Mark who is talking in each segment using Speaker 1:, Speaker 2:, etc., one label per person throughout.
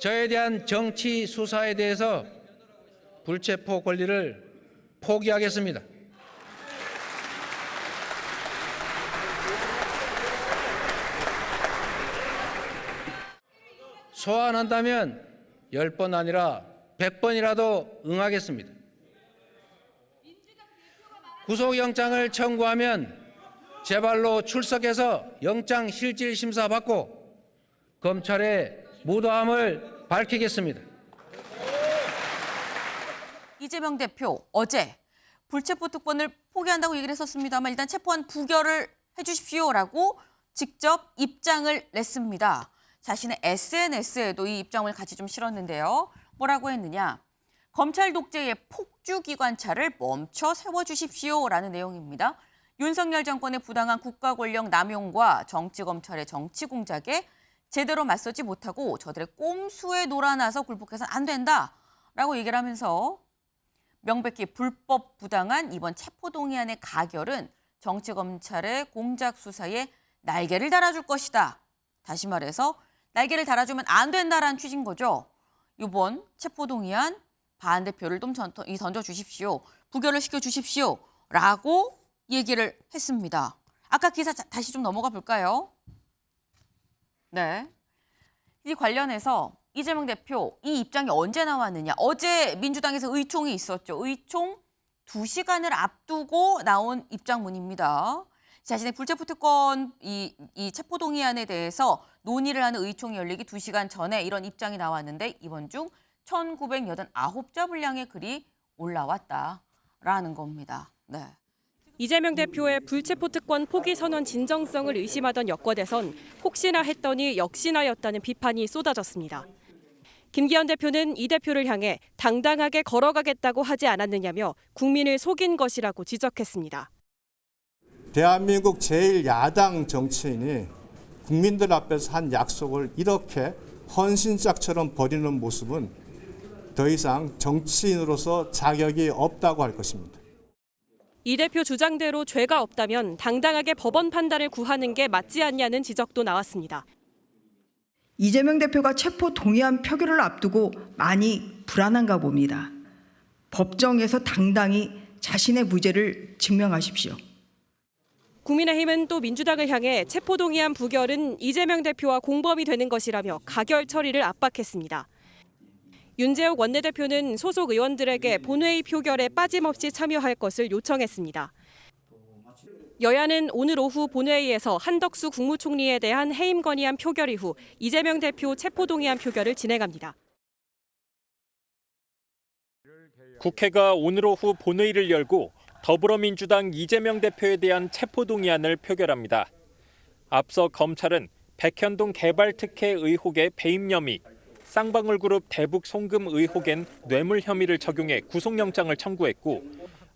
Speaker 1: 저에 대한 정치 수사에 대해서 불체포 권리를 포기하겠습니다. 소환한다면 10번 아니라 100번이라도 응하겠습니다. 구속영장을 청구하면 제 발로 출석해서 영장 실질 심사 받고 검찰의 무도함을 밝히겠습니다.
Speaker 2: 이재명 대표 어제 불체포 특권을 포기한다고 얘기를 했었습니다만 일단 체포한 부결을 해주십시오라고 직접 입장을 냈습니다. 자신의 SNS에도 이 입장을 같이 좀 실었는데요. 뭐라고 했느냐. 검찰 독재의 폭주기관차를 멈춰 세워주십시오라는 내용입니다. 윤석열 정권의 부당한 국가 권력 남용과 정치검찰의 정치 공작에 제대로 맞서지 못하고 저들의 꼼수에 놀아나서 굴복해서는 안 된다라고 얘기를 하면서 명백히 불법 부당한 이번 체포동의안의 가결은 정치검찰의 공작 수사에 날개를 달아줄 것이다. 다시 말해서 날개를 달아주면 안 된다라는 취지인 거죠. 이번 체포동의안 반대표를 좀 던져주십시오. 부결을 시켜주십시오라고 얘기를 했습니다. 아까 기사 다시 좀 넘어가 볼까요? 네. 이 관련해서 이재명 대표 이 입장이 언제 나왔느냐. 어제 민주당에서 의총이 있었죠. 의총 2시간을 앞두고 나온 입장문입니다. 자신의 불체포 특권 이 체포동의안에 대해서 논의를 하는 의총이 열리기 2시간 전에 이런 입장이 나왔는데 이번 중 1989자 분량의 글이 올라왔다라는 겁니다. 네.
Speaker 3: 이재명 대표의 불체포 특권 포기 선언 진정성을 의심하던 여권에선 혹시나 했더니 역시나였다는 비판이 쏟아졌습니다. 김기현 대표는 이 대표를 향해 당당하게 걸어가겠다고 하지 않았느냐며 국민을 속인 것이라고 지적했습니다.
Speaker 4: 대한민국 제1야당 정치인이 국민들 앞에서 한 약속을 이렇게 헌신짝처럼 버리는 모습은 더 이상 정치인으로서 자격이 없다고 할 것입니다.
Speaker 3: 이 대표 주장대로 죄가 없다면 당당하게 법원 판단을 구하는 게 맞지 않냐는 지적도 나왔습니다.
Speaker 5: 이재명 대표가 체포 동의안 표결을 앞두고 많이 불안한가 봅니다. 법정에서 당당히 자신의 무죄를 증명하십시오.
Speaker 3: 국민의힘은 또 민주당을 향해 체포동의안 부결은 이재명 대표와 공범이 되는 것이라며 가결 처리를 압박했습니다. 윤재욱 원내대표는 소속 의원들에게 본회의 표결에 빠짐없이 참여할 것을 요청했습니다. 여야는 오늘 오후 본회의에서 한덕수 국무총리에 대한 해임 건의안 표결 이후 이재명 대표 체포동의안 표결을 진행합니다.
Speaker 6: 국회가 오늘 오후 본회의를 열고 더불어민주당 이재명 대표에 대한 체포동의안을 표결합니다. 앞서 검찰은 백현동 개발특혜 의혹의 배임 혐의, 쌍방울그룹 대북 송금 의혹엔 뇌물 혐의를 적용해 구속영장을 청구했고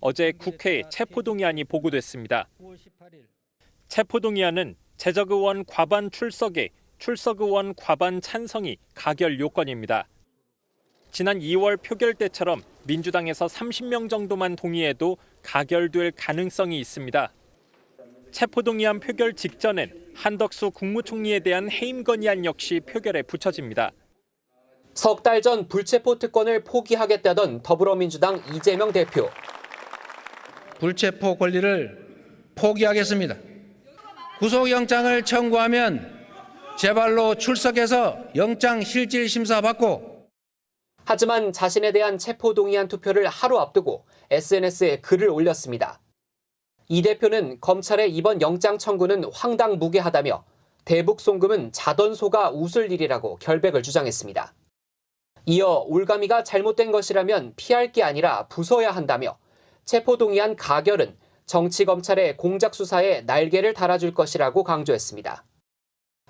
Speaker 6: 어제 국회에 체포동의안이 보고됐습니다. 체포동의안은 재적의원 과반 출석에 출석의원 과반 찬성이 가결 요건입니다. 지난 2월 표결 때처럼 민주당에서 30명 정도만 동의해도 가결될 가능성이 있습니다. 체포동의안 표결 직전엔 한덕수 국무총리에 대한 해임 건의안 역시 표결에 붙여집니다.
Speaker 7: 석 달 전 불체포 특권을 포기하겠다던 더불어민주당 이재명 대표.
Speaker 1: 불체포 권리를 포기하겠습니다. 구속영장을 청구하면 제 발로 출석해서 영장 실질 심사 받고
Speaker 7: 하지만 자신에 대한 체포동의안 투표를 하루 앞두고 SNS에 글을 올렸습니다. 이 대표는 검찰의 이번 영장 청구는 황당무계하다며 대북 송금은 자던소가 웃을 일이라고 결백을 주장했습니다. 이어 올가미가 잘못된 것이라면 피할 게 아니라 부숴야 한다며 체포동의안 가결은 정치검찰의 공작수사에 날개를 달아줄 것이라고 강조했습니다.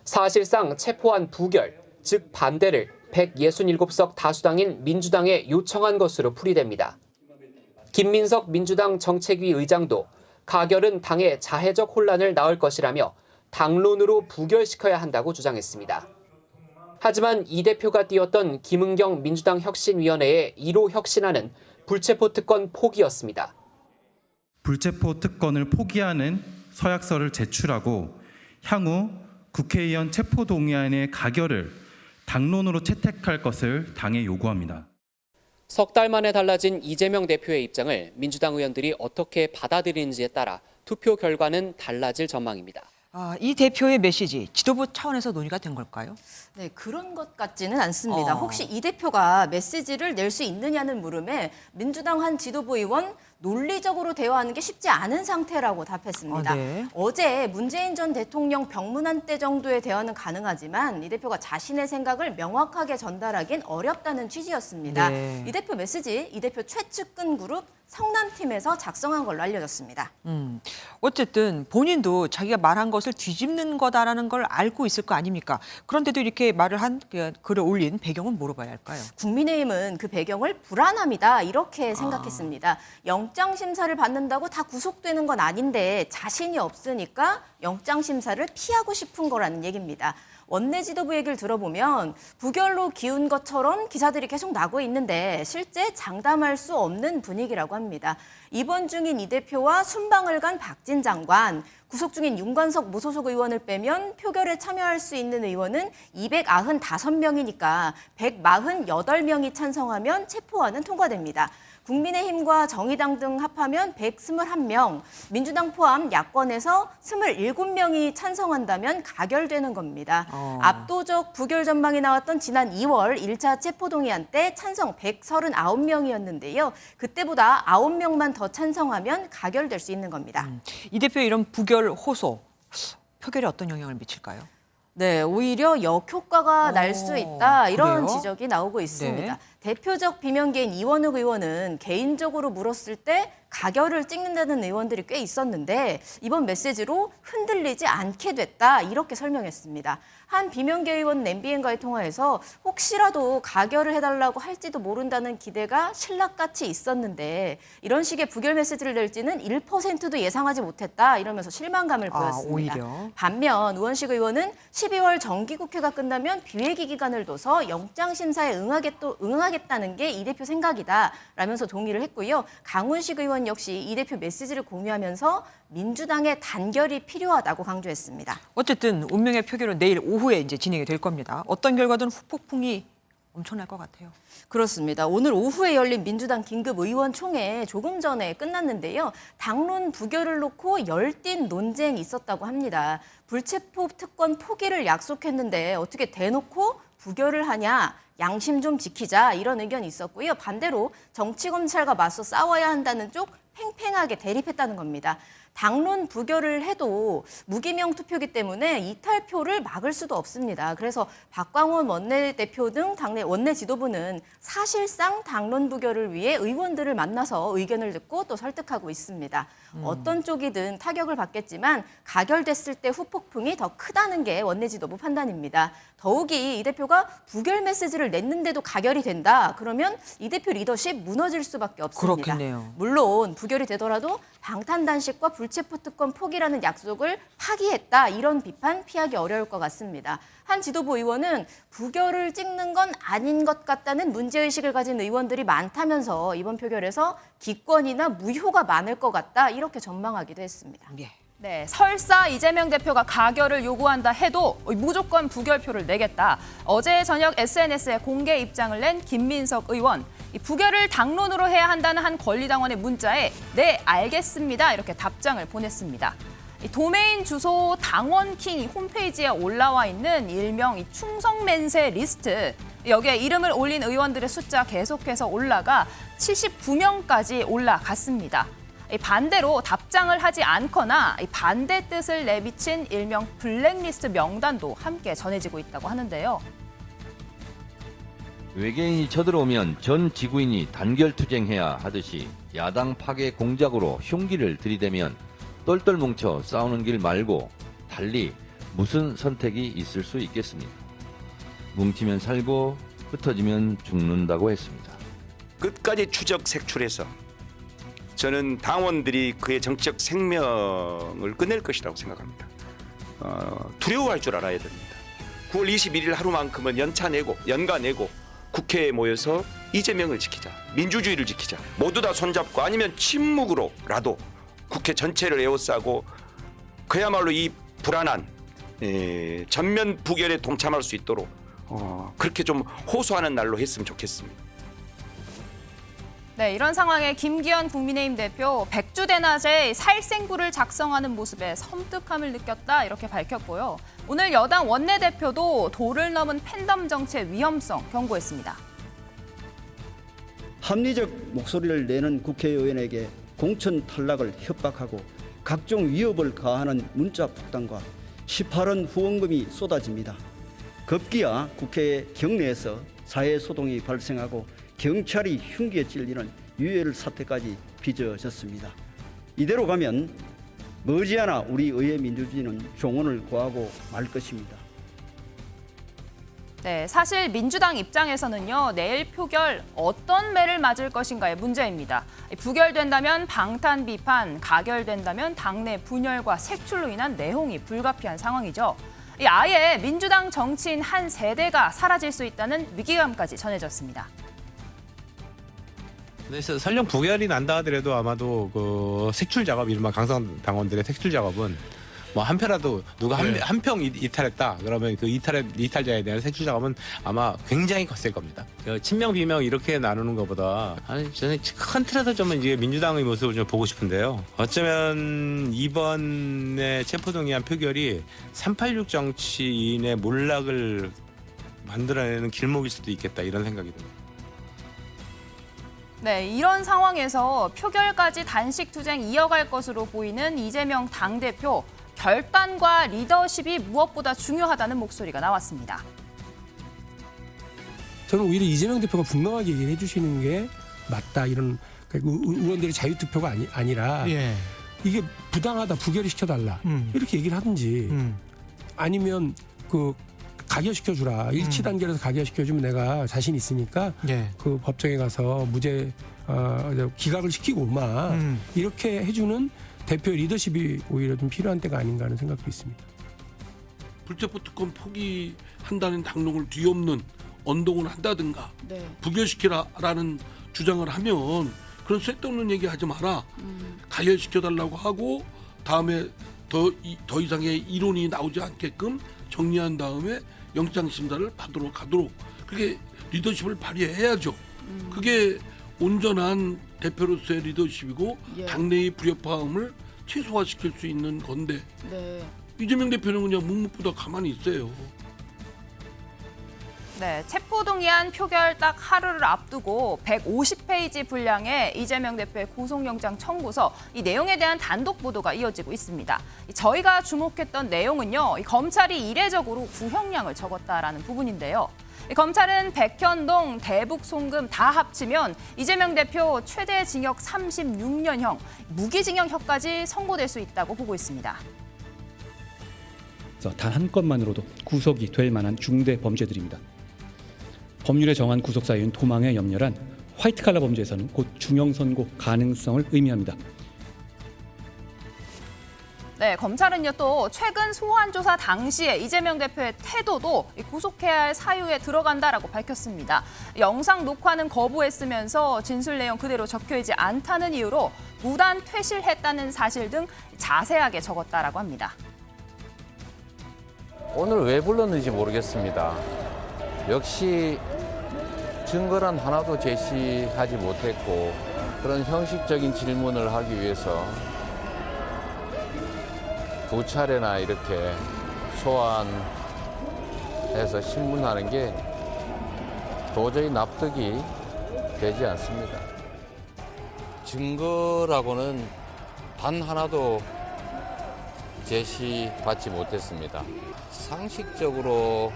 Speaker 7: 사실상 체포안 부결, 즉 반대를 167석 다수당인 민주당에 요청한 것으로 풀이됩니다. 김민석 민주당 정책위 의장도 가결은 당의 자해적 혼란을 낳을 것이라며 당론으로 부결시켜야 한다고 주장했습니다. 하지만 이 대표가 띄웠던 김은경 민주당 혁신위원회의 1호 혁신안은 불체포 특권 포기였습니다.
Speaker 8: 불체포 특권을 포기하는 서약서를 제출하고 향후 국회의원 체포동의안의 가결을 당론으로 채택할 것을 당에 요구합니다.
Speaker 7: 석 달 만에 달라진 이재명 대표의 입장을 민주당 의원들이 어떻게 받아들이는지에 따라 투표 결과는 달라질 전망입니다.
Speaker 9: 이 대표의 메시지 지도부 차원에서 논의가 된 걸까요?
Speaker 2: 네, 그런 것 같지는 않습니다. 혹시 이 대표가 메시지를 낼 수 있느냐는 물음에 민주당 한 지도부 의원 논리적으로 대화하는 게 쉽지 않은 상태라고 답했습니다.
Speaker 9: 네.
Speaker 2: 어제 문재인 전 대통령 병문안 때 정도의 대화는 가능하지만 이 대표가 자신의 생각을 명확하게 전달하긴 어렵다는 취지였습니다.
Speaker 9: 네.
Speaker 2: 이 대표 메시지, 이 대표 최측근 그룹 성남팀에서 작성한 걸로 알려졌습니다.
Speaker 9: 어쨌든 본인도 자기가 말한 것을 뒤집는 거다라는 걸 알고 있을 거 아닙니까? 그런데도 이렇게 말을 한 글을 올린 배경은 뭐로 봐야 할까요?
Speaker 2: 국민의힘은 그 배경을 불안함이다 이렇게 생각했습니다. 영장 심사를 받는다고 다 구속되는 건 아닌데 자신이 없으니까 영장 심사를 피하고 싶은 거라는 얘기입니다. 원내 지도부 얘기를 들어보면 부결로 기운 것처럼 기사들이 계속 나고 있는데 실제 장담할 수 없는 분위기라고 합니다. 입원 중인 이 대표와 순방을 간 박진 장관, 구속 중인 윤관석 무소속 의원을 빼면 표결에 참여할 수 있는 의원은 295명이니까 148명이 찬성하면 체포안은 통과됩니다. 국민의힘과 정의당 등 합하면 121명, 민주당 포함 야권에서 27명이 찬성한다면 가결되는 겁니다. 압도적 부결 전망이 나왔던 지난 2월 1차 체포동의안 때 찬성 139명이었는데요. 그때보다 9명만 더 찬성하면 가결될 수 있는 겁니다.
Speaker 9: 이 대표의 이런 부결 호소, 표결에 어떤 영향을 미칠까요?
Speaker 2: 네, 오히려 역효과가 날 수 있다 이런
Speaker 9: 그래요?
Speaker 2: 지적이 나오고 있습니다.
Speaker 9: 네.
Speaker 2: 대표적 비명계인 이원욱 의원은 개인적으로 물었을 때 가결을 찍는다는 의원들이 꽤 있었는데 이번 메시지로 흔들리지 않게 됐다 이렇게 설명했습니다. 한 비명계 의원 MBN과의 통화에서 혹시라도 가결을 해달라고 할지도 모른다는 기대가 신락같이 있었는데 이런 식의 부결 메시지를 낼지는 1%도 예상하지 못했다 이러면서 실망감을 보였습니다.
Speaker 9: 오히려.
Speaker 2: 반면 우원식 의원은 12월 정기국회가 끝나면 비회기 기간을 둬서 영장심사에 응하겠다는 게 이 대표 생각이다 라면서 동의를 했고요. 강훈식 의원 역시 이 대표 메시지를 공유하면서 민주당의 단결이 필요하다고 강조했습니다.
Speaker 9: 어쨌든 운명의 표결은 내일 오후에 이제 진행이 될 겁니다. 어떤 결과든 후폭풍이 엄청날 것 같아요.
Speaker 2: 그렇습니다. 오늘 오후에 열린 민주당 긴급 의원총회 조금 전에 끝났는데요. 당론 부결을 놓고 열띤 논쟁이 있었다고 합니다. 불체포 특권 포기를 약속했는데 어떻게 대놓고 부결을 하냐, 양심 좀 지키자 이런 의견이 있었고요. 반대로 정치검찰과 맞서 싸워야 한다는 쪽 팽팽하게 대립했다는 겁니다. 당론 부결을 해도 무기명 투표이기 때문에 이탈표를 막을 수도 없습니다. 그래서 박광원 원내대표 등 당내 원내 지도부는 사실상 당론 부결을 위해 의원들을 만나서 의견을 듣고 또 설득하고 있습니다. 어떤 쪽이든 타격을 받겠지만 가결됐을 때 후폭풍이 더 크다는 게 원내 지도부 판단입니다. 더욱이 이 대표가 부결 메시지를 냈는데도 가결이 된다. 그러면 이 대표 리더십 무너질 수밖에 없습니다.
Speaker 9: 그렇겠네요.
Speaker 2: 물론 부결이 되더라도 방탄단식과 불체포 특권 포기라는 약속을 파기했다. 이런 비판 피하기 어려울 것 같습니다. 한 지도부 의원은 부결을 찍는 건 아닌 것 같다는 문제의식을 가진 의원들이 많다면서 이번 표결에서 기권이나 무효가 많을 것 같다. 이렇게 전망하기도 했습니다.
Speaker 10: 네, 설사 이재명 대표가 가결을 요구한다 해도 무조건 부결표를 내겠다. 어제 저녁 SNS에 공개 입장을 낸 김민석 의원. 이 부결을 당론으로 해야 한다는 한 권리당원의 문자에 네, 알겠습니다. 이렇게 답장을 보냈습니다. 이 도메인 주소 당원킹 홈페이지에 올라와 있는 일명 이 충성맨세 리스트. 여기에 이름을 올린 의원들의 숫자 계속해서 올라가 79명까지 올라갔습니다. 반대로 답장을 하지 않거나 반대 뜻을 내비친 일명 블랙리스트 명단도 함께 전해지고 있다고 하는데요.
Speaker 11: 외계인이 쳐들어오면 전 지구인이 단결투쟁해야 하듯이 야당 파괴 공작으로 흉기를 들이대면 똘똘 뭉쳐 싸우는 길 말고 달리 무슨 선택이 있을 수 있겠습니까? 뭉치면 살고 흩어지면 죽는다고 했습니다.
Speaker 12: 끝까지 추적 색출해서 저는 당원들이 그의 정치적 생명을 끝낼 것이라고 생각합니다. 두려워할 줄 알아야 됩니다. 9월 21일 하루만큼은 연가 내고 국회에 모여서 이재명을 지키자, 민주주의를 지키자, 모두 다 손잡고 아니면 침묵으로라도 국회 전체를 에워싸고 그야말로 이 불안한 전면 부결에 동참할 수 있도록 그렇게 좀 호소하는 날로 했으면 좋겠습니다.
Speaker 10: 네, 이런 상황에 김기현 국민의힘 대표 백주대낮에 살생부를 작성하는 모습에 섬뜩함을 느꼈다 이렇게 밝혔고요. 오늘 여당 원내대표도 도를 넘은 팬덤 정치의 위험성 경고했습니다.
Speaker 13: 합리적 목소리를 내는 국회의원에게 공천 탈락을 협박하고 각종 위협을 가하는 문자 폭탄과 18원 후원금이 쏟아집니다. 급기야 국회 경내에서 사회 소동이 발생하고 경찰이 흉기에 찔리는 유혈 사태까지 빚어졌습니다. 이대로 가면 머지않아 우리 의회 민주주의는 종언을 구하고 말 것입니다.
Speaker 10: 네, 사실 민주당 입장에서는요, 내일 표결 어떤 매를 맞을 것인가의 문제입니다. 부결된다면 방탄 비판, 가결된다면 당내 분열과 색출로 인한 내홍이 불가피한 상황이죠. 아예 민주당 정치인 한 세대가 사라질 수 있다는 위기감까지 전해졌습니다.
Speaker 14: 그래서 설령 부결이 난다 하더라도 아마도 그 색출 작업, 이른바 강성 당원들의 색출 작업은 뭐 한 표라도 누가 한 평 이탈했다 그러면 그 이탈자에 대한 색출 작업은 아마 굉장히 거셀 겁니다. 친명 비명 이렇게 나누는 것보다 저는 큰 틀에서 좀 이제 민주당의 모습을 좀 보고 싶은데요. 어쩌면 이번에 체포동의안 표결이 386 정치인의 몰락을 만들어내는 길목일 수도 있겠다 이런 생각이 듭니다.
Speaker 10: 네, 이런 상황에서 표결까지 단식 투쟁 이어갈 것으로 보이는 이재명 당대표. 결단과 리더십이 무엇보다 중요하다는 목소리가 나왔습니다.
Speaker 15: 저는 오히려 이재명 대표가 분명하게 얘기를 해주시는 게 맞다. 이런 의원들의 자유투표가 아니라 이게 부당하다, 부결이 시켜달라. 이렇게 얘기를 하든지 아니면 그 가결시켜주라. 일치 단계에서 가결시켜주면 내가 자신 있으니까 그 법정에 가서 무죄 기각을 시키고 오마. 이렇게 해주는 대표의 리더십이 오히려 좀 필요한 때가 아닌가 하는 생각도 있습니다.
Speaker 16: 불체포 특권 포기한다는 당론을 뒤엎는 언동을 한다든가 부결시키라라는 주장을 하면 그런 쓸데없는 얘기 하지 마라. 가결시켜달라고 하고 다음에 더 이상의 이론이 나오지 않게끔 정리한 다음에 영장심사를 받도록 하도록 그게 리더십을 발휘해야죠. 그게 온전한 대표로서의 리더십이고 당내의 불협화음을 최소화시킬 수 있는 건데 이재명 대표는 그냥 묵묵부답 가만히 있어요.
Speaker 10: 네, 체포동의안 표결 딱 하루를 앞두고 150페이지 분량의 이재명 대표의 구속영장 청구서 이 내용에 대한 단독 보도가 이어지고 있습니다. 저희가 주목했던 내용은요, 검찰이 이례적으로 구형량을 적었다라는 부분인데요. 검찰은 백현동, 대북 송금 다 합치면 이재명 대표 최대 징역 36년형, 무기징역형까지 선고될 수 있다고 보고 있습니다.
Speaker 17: 단 한 건만으로도 구속이 될 만한 중대 범죄들입니다. 법률에 정한 구속 사유는 도망에 염려한 화이트칼라 범죄에서는 곧 중형 선고 가능성을 의미합니다.
Speaker 10: 네, 검찰은요 또 최근 소환 조사 당시에 이재명 대표의 태도도 구속해야 할 사유에 들어간다라고 밝혔습니다. 영상 녹화는 거부했으면서 진술 내용 그대로 적혀있지 않다는 이유로 무단 퇴실했다는 사실 등 자세하게 적었다라고 합니다.
Speaker 18: 오늘 왜 불렀는지 모르겠습니다. 역시 증거란 하나도 제시하지 못했고 그런 형식적인 질문을 하기 위해서 두 차례나 이렇게 소환해서 신문하는 게 도저히 납득이 되지 않습니다. 증거라고는 단 하나도 제시받지 못했습니다. 상식적으로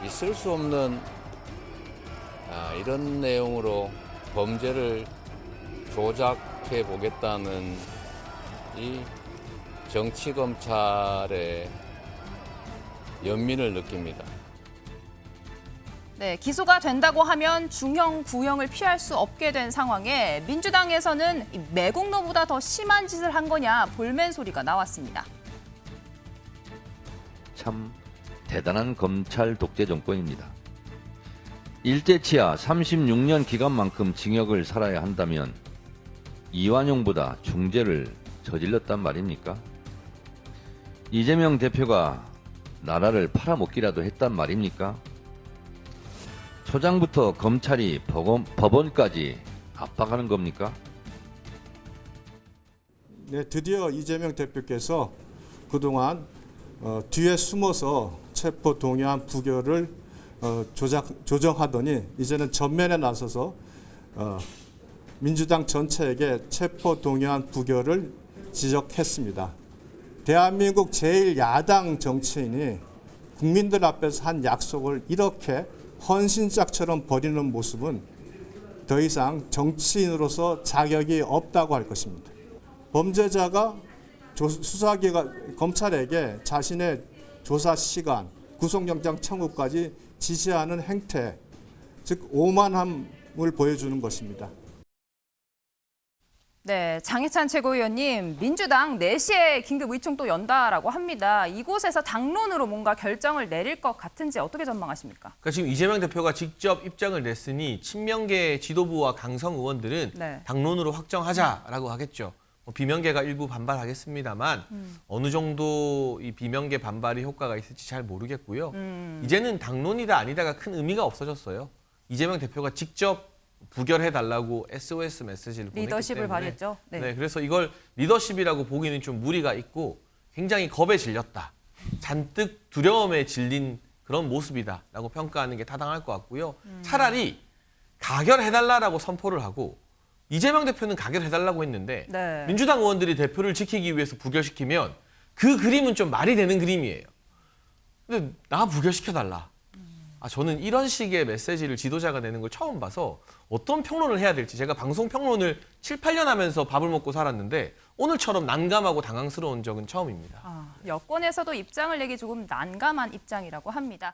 Speaker 18: 있을 수 없는 이런 내용으로 범죄를 조작해 보겠다는 이 정치검찰의 연민을 느낍니다.
Speaker 10: 네, 기소가 된다고 하면 중형, 구형을 피할 수 없게 된 상황에 민주당에서는 매국노보다 더 심한 짓을 한 거냐 볼멘 소리가 나왔습니다.
Speaker 11: 참 대단한 검찰 독재 정권입니다. 일제치하 36년 기간만큼 징역을 살아야 한다면 이완용보다 중죄를 저질렀단 말입니까? 이재명 대표가 나라를 팔아먹기라도 했단 말입니까? 초장부터 검찰이 법원까지 압박하는 겁니까?
Speaker 4: 네, 드디어 이재명 대표께서 그동안 뒤에 숨어서 체포 동의안 부결을 조정하더니 이제는 전면에 나서서 민주당 전체에게 체포 동의안 부결을 지적했습니다. 대한민국 제1야당 정치인이 국민들 앞에서 한 약속을 이렇게 헌신짝처럼 버리는 모습은 더 이상 정치인으로서 자격이 없다고 할 것입니다. 범죄자가 수사기관 검찰에게 자신의 조사 시간, 구속영장 청구까지 지시하는 행태, 즉 오만함을 보여주는 것입니다.
Speaker 10: 네, 장해찬 최고위원님, 민주당 4시에 긴급 의총 또 연다라고 합니다. 이곳에서 당론으로 뭔가 결정을 내릴 것 같은지 어떻게 전망하십니까?
Speaker 19: 그러니까 지금 이재명 대표가 직접 입장을 냈으니 친명계 지도부와 강성 의원들은
Speaker 10: 네.
Speaker 19: 당론으로 확정하자라고 하겠죠. 비명계가 일부 반발하겠습니다만 어느 정도 이 비명계 반발이 효과가 있을지 잘 모르겠고요. 이제는 당론이다 아니다가 큰 의미가 없어졌어요. 이재명 대표가 직접 부결해달라고 SOS 메시지를 보냈기
Speaker 10: 리더십을
Speaker 19: 때문에
Speaker 10: 발휘했죠.
Speaker 19: 네, 그래서 이걸 리더십이라고 보기는 좀 무리가 있고 굉장히 겁에 질렸다. 잔뜩 두려움에 질린 그런 모습이다라고 평가하는 게 타당할 것 같고요. 차라리 가결해달라고 선포를 하고 이재명 대표는 가결해달라고 했는데
Speaker 10: 네.
Speaker 19: 민주당 의원들이 대표를 지키기 위해서 부결시키면 그 그림은 좀 말이 되는 그림이에요. 근데 나 부결시켜달라. 저는 이런 식의 메시지를 지도자가 내는 걸 처음 봐서 어떤 평론을 해야 될지 제가 방송 평론을 7, 8년 하면서 밥을 먹고 살았는데 오늘처럼 난감하고 당황스러운 적은 처음입니다.
Speaker 10: 여권에서도 입장을 내기 조금 난감한 입장이라고 합니다.